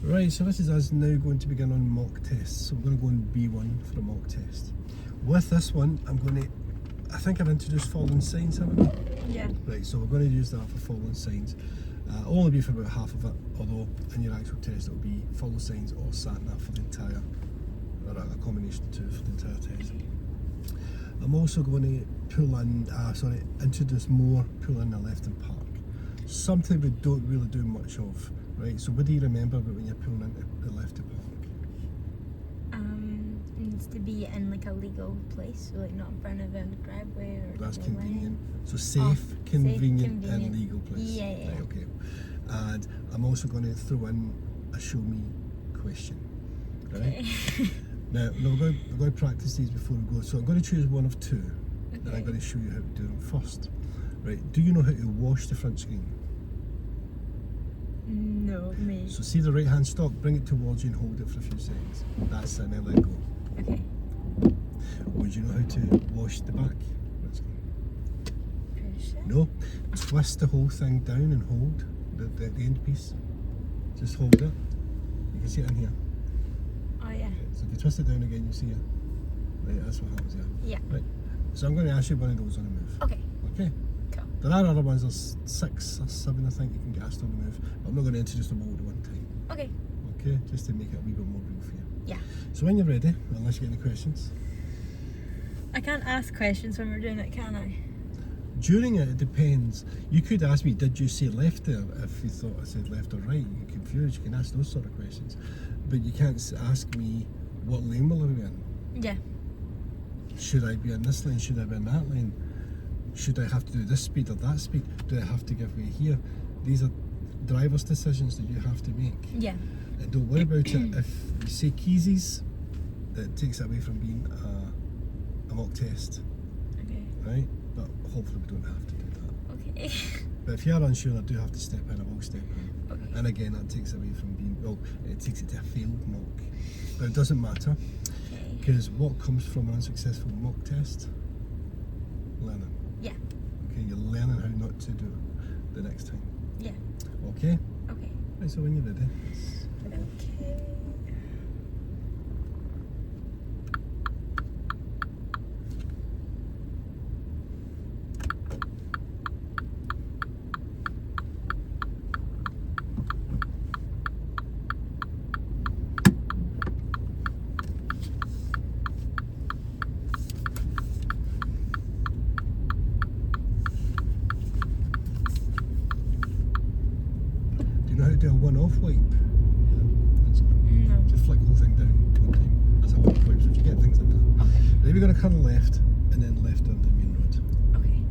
Right, so this is us now going to begin on mock tests. So we're going to go on B1 for a mock test. With this one, I think I've introduced fallen signs, haven't I? Yeah. Right, so we're going to use that for fallen signs. It'll only be for about half of it, although in your actual test it'll be fallen signs or sat-nav for the entire, or a combination of two for the entire test. I'm also going to introduce more pull in the left and park. Something we don't really do much of, right? So what do you remember about when you're pulling into the left to park? Needs to be in like a legal place, so like not in front of a driveway or. That's like convenient. lane. So safe, convenient, and convenient. legal place. Yeah. Right, okay. And I'm also going to throw in a show me question. Right? Okay. Now, we're going to practice these before we go. So I'm going to choose one of two, and I'm Okay. going to show you how to do them first. Right? Do you know how to wash the front screen? No, me. So see the right hand stop, bring it towards you and hold it for a few seconds. That's it, now let go. Okay. Would you know how to wash the back? Push it. No. Twist the whole thing down and hold the end piece. Just hold it. You can see it in here. Oh yeah. So if you twist it down again, you see it. Right, that's what happens here. Yeah. Right. So I'm going to ask you one of those on the move. Okay. Okay. Cool. There are other ones, there's 6 or 7 I think you can get asked on the move. But I'm not going to introduce them all at one time. Okay. Okay, just to make it a wee bit more real for you. Yeah. So when you're ready, unless you get any questions. I can't ask questions when we're doing it, can I? During it depends. You could ask me, did you say left there? If you thought I said left or right, you're confused, you can ask those sort of questions. But you can't ask me, what lane will I be in? Yeah. Should I be in this lane? Should I be in that lane? Should I have to do this speed or that speed? Do I have to give way here? These are driver's decisions that you have to make. Yeah. And don't worry about it. If you say keesies, it takes it away from being a mock test, Okay. right? But hopefully we don't have to do that. Okay. But if you're unsure, I do have to step in, I will step in. Okay. And again, that takes away from being, well, it takes it to a failed mock. But it doesn't matter, Okay. because what comes from an unsuccessful mock test? Learning. Yeah. Okay, you're learning how not to do it the next time. Yeah. Okay? Okay. Right, so when you're ready. Okay. Do you know how to do a one-off wipe? Yeah, that's good. No. Just flick the whole thing down one time. That's a one-off wipe, so if you get things like that. Okay. Then we're going to turn left, and then left on the main road. Okay.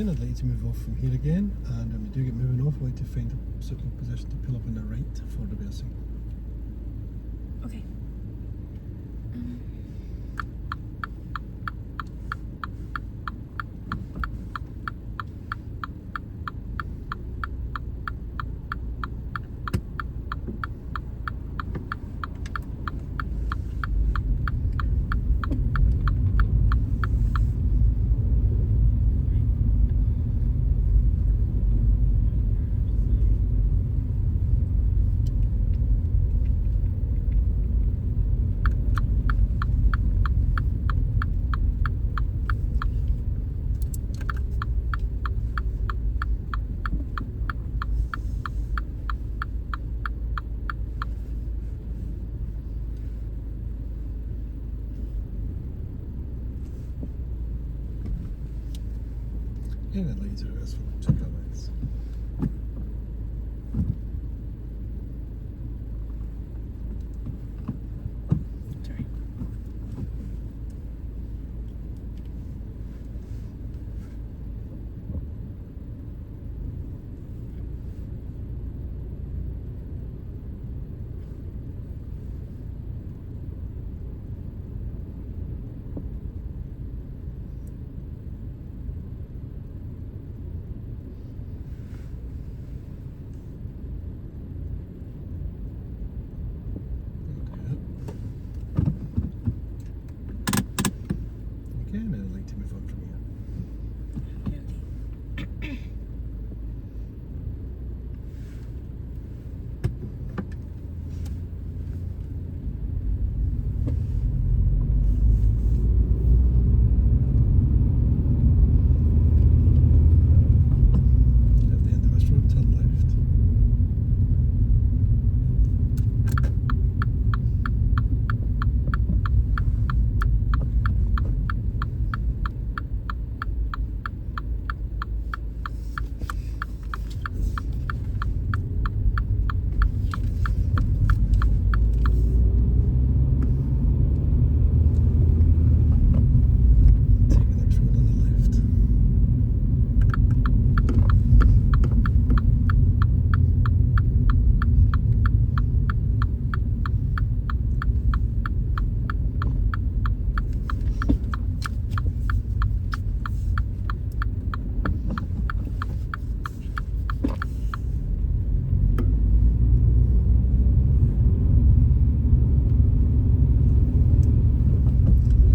again, I'd like to move off from here again, and when we do get moving off, I'd like to find a suitable position to pull up on the right for reversing. Okay. And I'd like to reverse for 2 car lengths. Sorry. Again, I'd like to move on from here. At the end of this road, turn left. Take the next road on the left.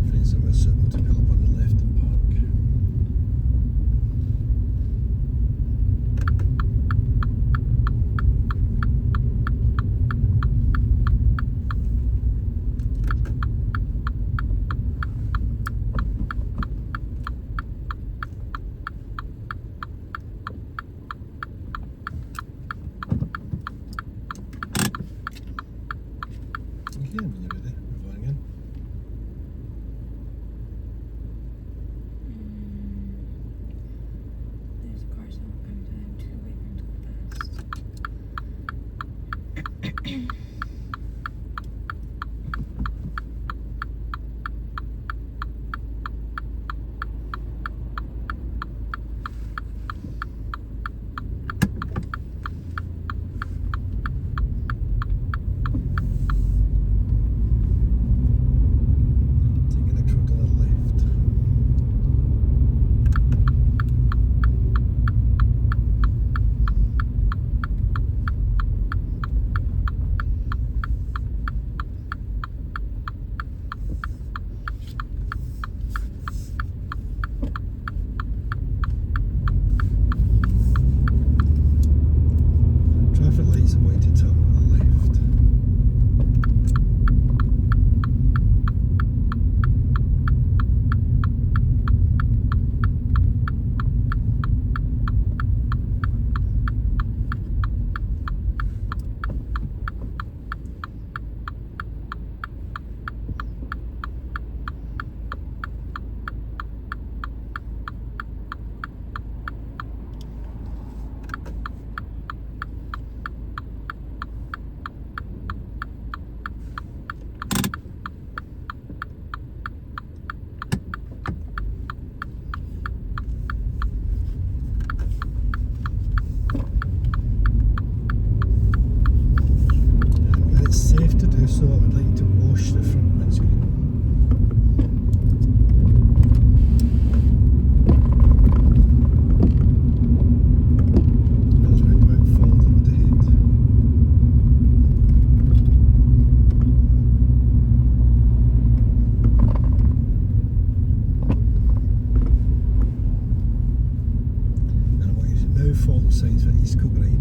Find somewhere suitable to pull up on the left and park. Okay, when you're ready, move on again. There's a car, so I'm going to wait for him to go past. Take the next road on the left. follow signs for East Kilbride.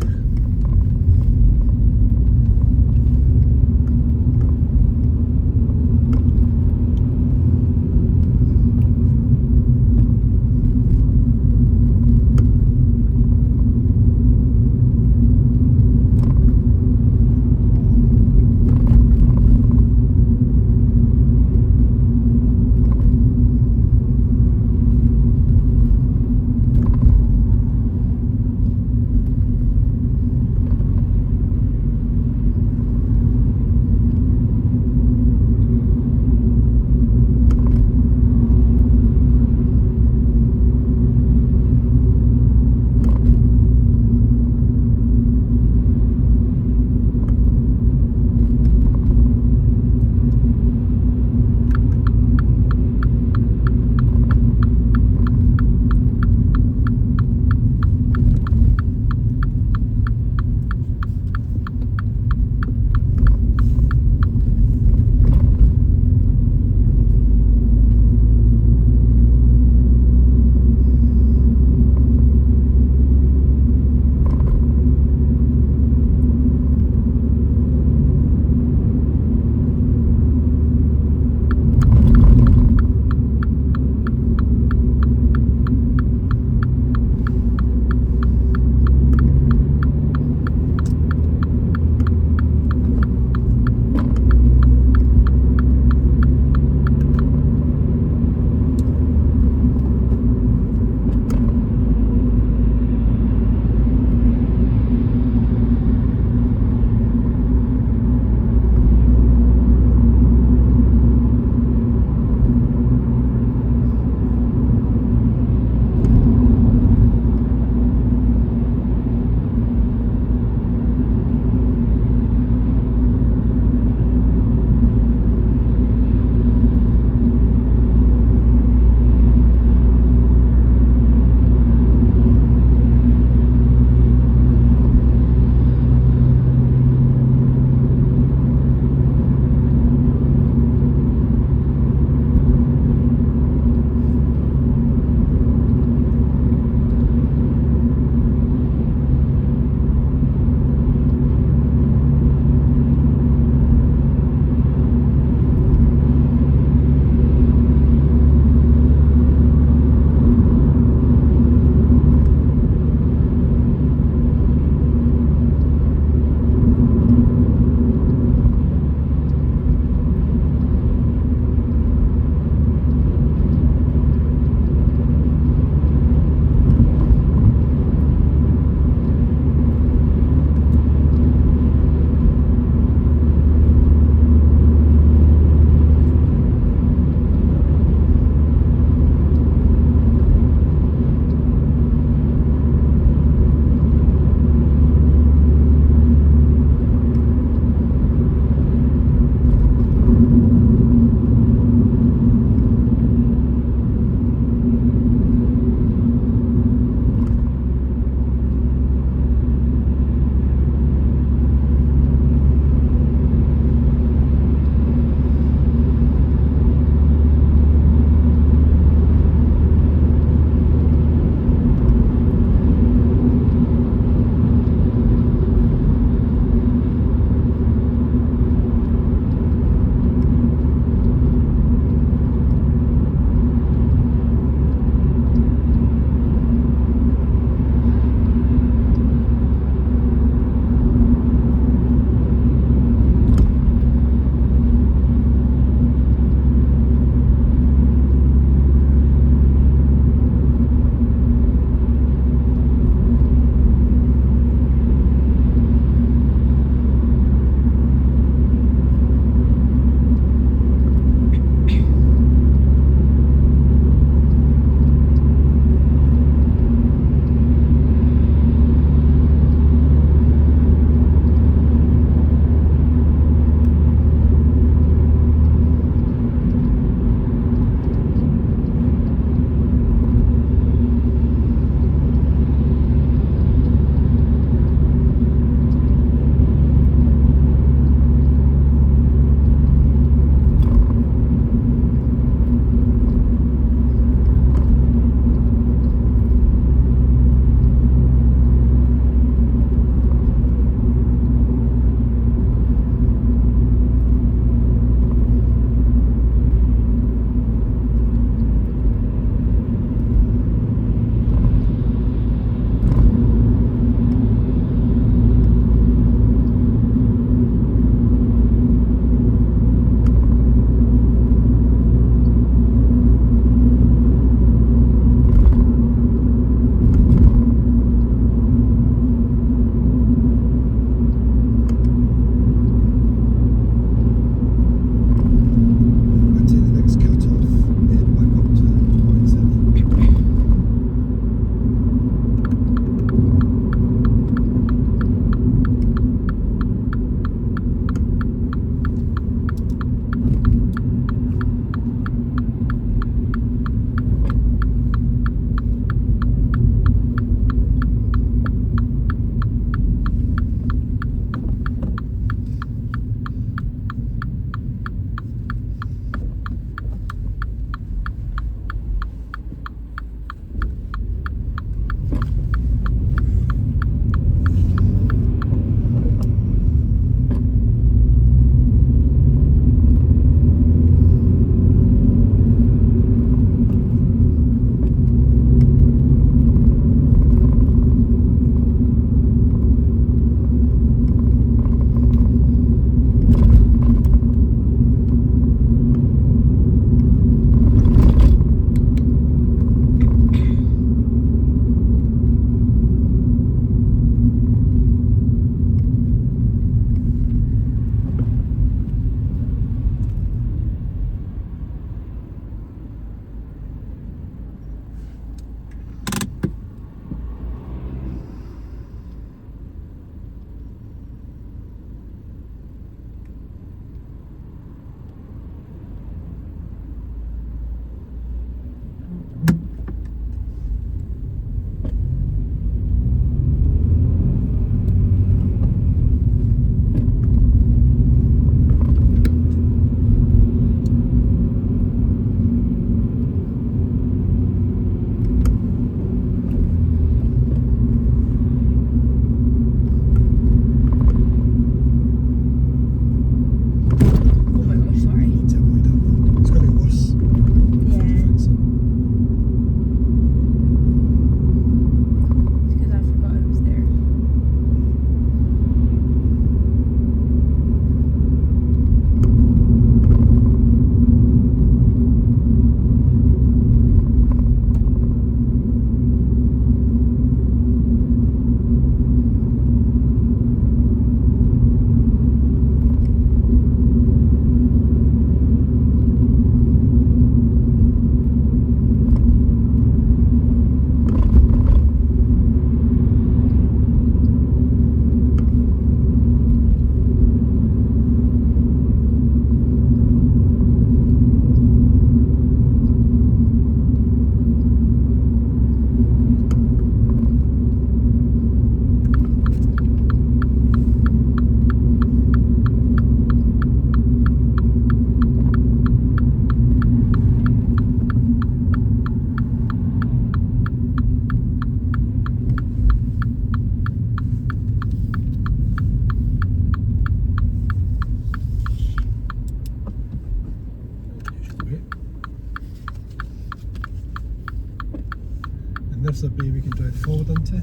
a bay we can drive forward into.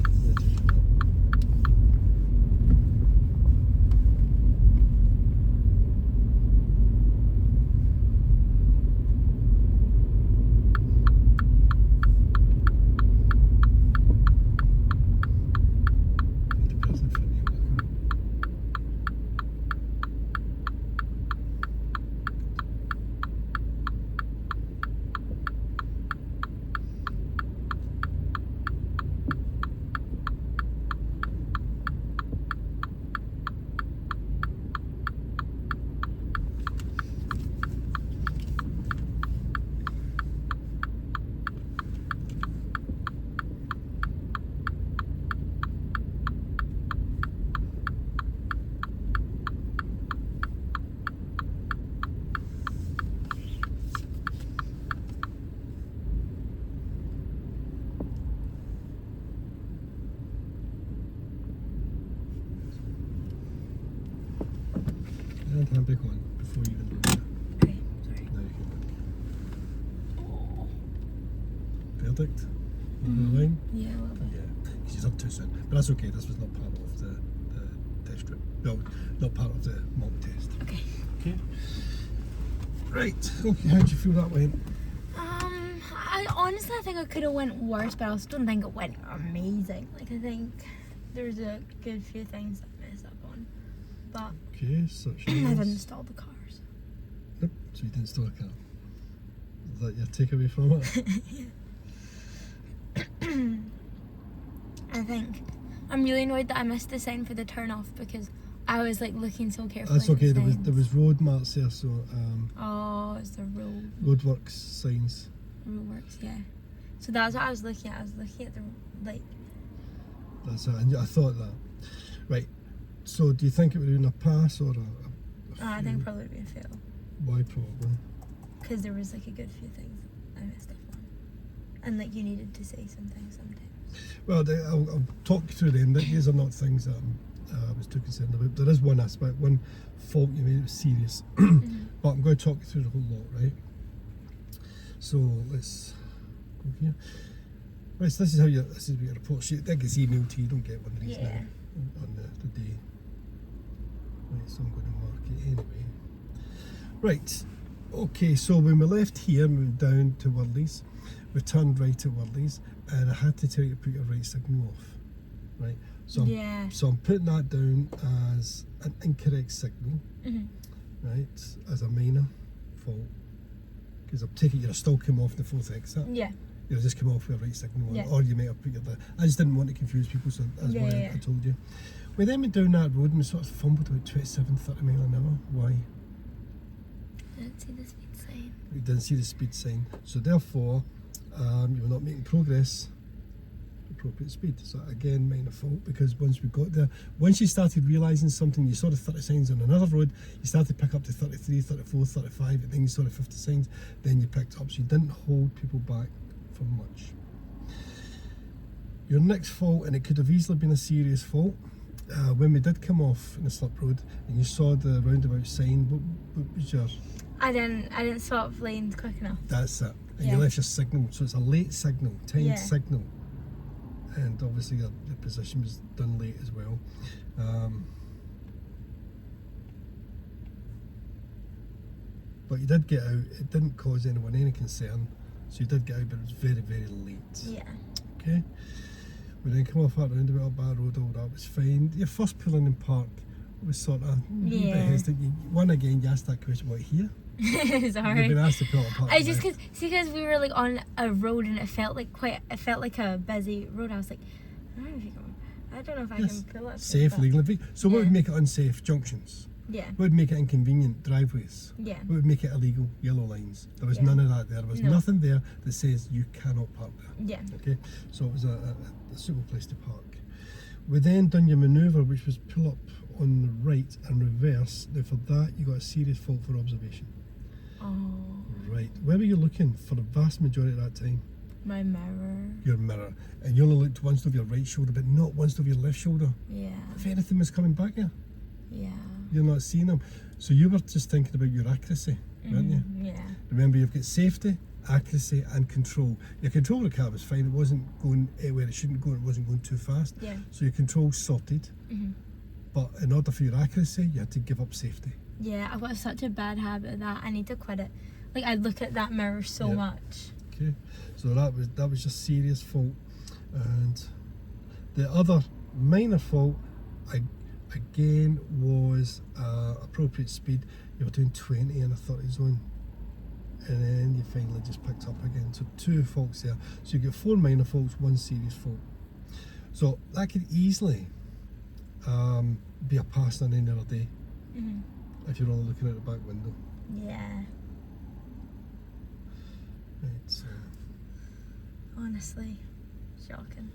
And handbrake on before you even do that. Okay, sorry. Now you can look. Verdict? On the line? Yeah, a little bit. Yeah, she's up too soon. But that's okay, this was not part of the test strip. No, not part of the mock test. Okay. Okay. Right, okay, how did you feel that went? I honestly think I could have went worse, but I also don't think it went amazing. Like, I think there's a good few things that I messed up on. But Okay, such I as... didn't install the cars. Nope, so you didn't store a car. Is that your takeaway from it? I think I'm really annoyed that I missed the sign for the turn off because I was like looking so carefully. That's at okay, the there was road marks there, so Oh, it's the road roadworks signs. works, yeah. So that's what I was looking at. I was looking at the like. That's it, and I thought that. Right, so do you think it would have been a pass or a I fail? think probably would be a fail Why probably? because there was like a good few things I messed up on, and like you needed to say something sometimes. Well, I'll talk you through them. These are not things that I was too concerned about. There is one aspect, one fault you made, it was serious. But I'm going to talk you through the whole lot, right? So let's go here. Right, so this is what your report sheet. That gets emailed to you. You don't get one of these Yeah. now on the day. Right, so I'm going to mark it anyway. Right, okay, so when we left here, we went down to Worley's. We turned right at Worley's, and I had to tell you to put your right signal off. Right, so Yeah. so I'm putting that down as an incorrect signal, Mhm. right, as a minor fault. Because I'm taking you're still come off the fourth exit. Yeah. You'll just come off with a right signal on, Yeah. or you might have put your. I just didn't want to confuse people, so that's Yeah, why yeah, I told you. We then went down that road and we sort of fumbled about 27, 30 mile an hour. Why? I didn't see the speed sign. We didn't see the speed sign, so therefore you were not making progress at appropriate speed. So again, minor fault, because once we got there, once you started realising something, you saw the 30 signs on another road, you started to pick up to 33, 34, 35, and then you saw the 50 signs, then you picked up, so you didn't hold people back for much. Your next fault, and it could have easily been a serious fault, when we did come off in the slip road and you saw the roundabout sign, what was your... I didn't swap lanes quick enough. That's it. And Yeah. you left your signal, so it's a late signal, timed Yeah. signal. And obviously your position was done late as well. But you did get out, it didn't cause anyone any concern, so you did get out, but it was very, very late. Yeah. Okay? We then come off that roundabout, Bar Road, all that was fine. Your first pulling in park was sort of a wee bit Yeah. hesitant. One again, you asked that question, what, here? You've Sorry. been asked to pull up park. I just because we were like on a road and it felt like a busy road. I was like, I don't know if I Yes. can pull up. Safe, but- legally. So what Yeah. would make it unsafe? Junctions. Yeah. What would make it inconvenient? Driveways. Yeah. What would make it illegal? Yellow lines. There was Yeah. none of that there. There was No. nothing there that says you cannot park there. Yeah. Okay, so it was a suitable place to park. We then done your manoeuvre, which was pull up on the right and reverse. Now for that, you got a serious fault for observation. Oh, Right, where were you looking for the vast majority of that time? my mirror. Your mirror, and you only looked once over your right shoulder, but not once over your left shoulder. Yeah. If anything was coming back here, Yeah. you're not seeing them. So you were just thinking about your accuracy, weren't you? Yeah. Remember, you've got safety, accuracy and control. Your control of the car was fine. It wasn't going where it shouldn't go. It wasn't going too fast. Yeah. So your control sorted. But in order for your accuracy, you had to give up safety. Yeah, I've got such a bad habit of that. I need to quit it. Like, I look at that mirror so Yep. much. Okay, so that was just serious fault. And the other minor fault, again, was appropriate speed. You were doing 20 in a 30 zone, and then you finally just picked up again. So 2 faults there. So you get 4 minor faults, 1 serious fault. So that could easily be a pass on any other day if you're only looking out the back window. Yeah, Right, so honestly, shocking.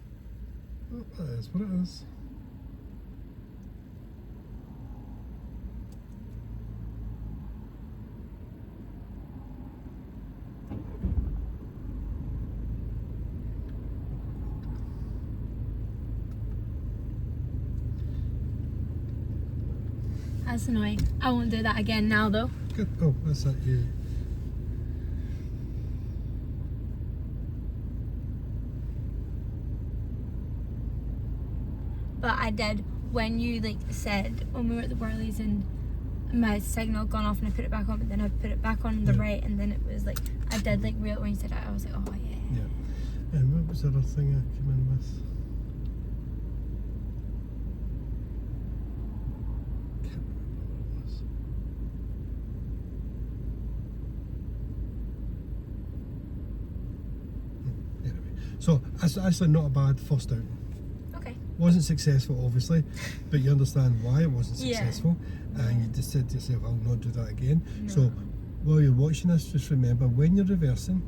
well, that is what it is. That's annoying. I won't do that again now, though. Good. Oh, that's that you. But I did, when you like said, when we were at the Whirlies and my signal had gone off and I put it back on, but then I put it back on the Yeah. right, and then it was like, I did like real, when you said it, I was like, oh yeah. Yeah. And what was the other thing I came in with? Can't remember what it was. Anyway, so that's actually not a bad first outing. Okay. Wasn't successful, obviously, but you understand why it wasn't Yeah. successful, and you just said to yourself, "I'll not do that again." No. So, while you're watching this, just remember when you're reversing,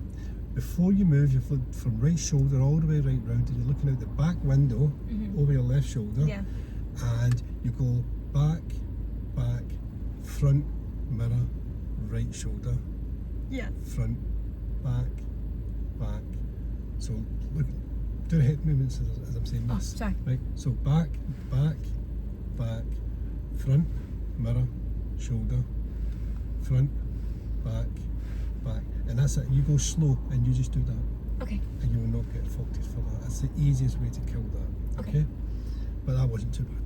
before you move, you flip from right shoulder all the way right round, and you're looking out the back window over your left shoulder, Yeah. and you go back, back, front, mirror, right shoulder, Yeah. front, back, back. So look, do the head movements as I'm saying Oh, this. sorry. Right, so back, back, back, front, mirror, shoulder, front, back, back. And that's it. You go slow and you just do that. Okay. And you will not get faulted for that. That's the easiest way to kill that. Okay. Okay? But that wasn't too bad.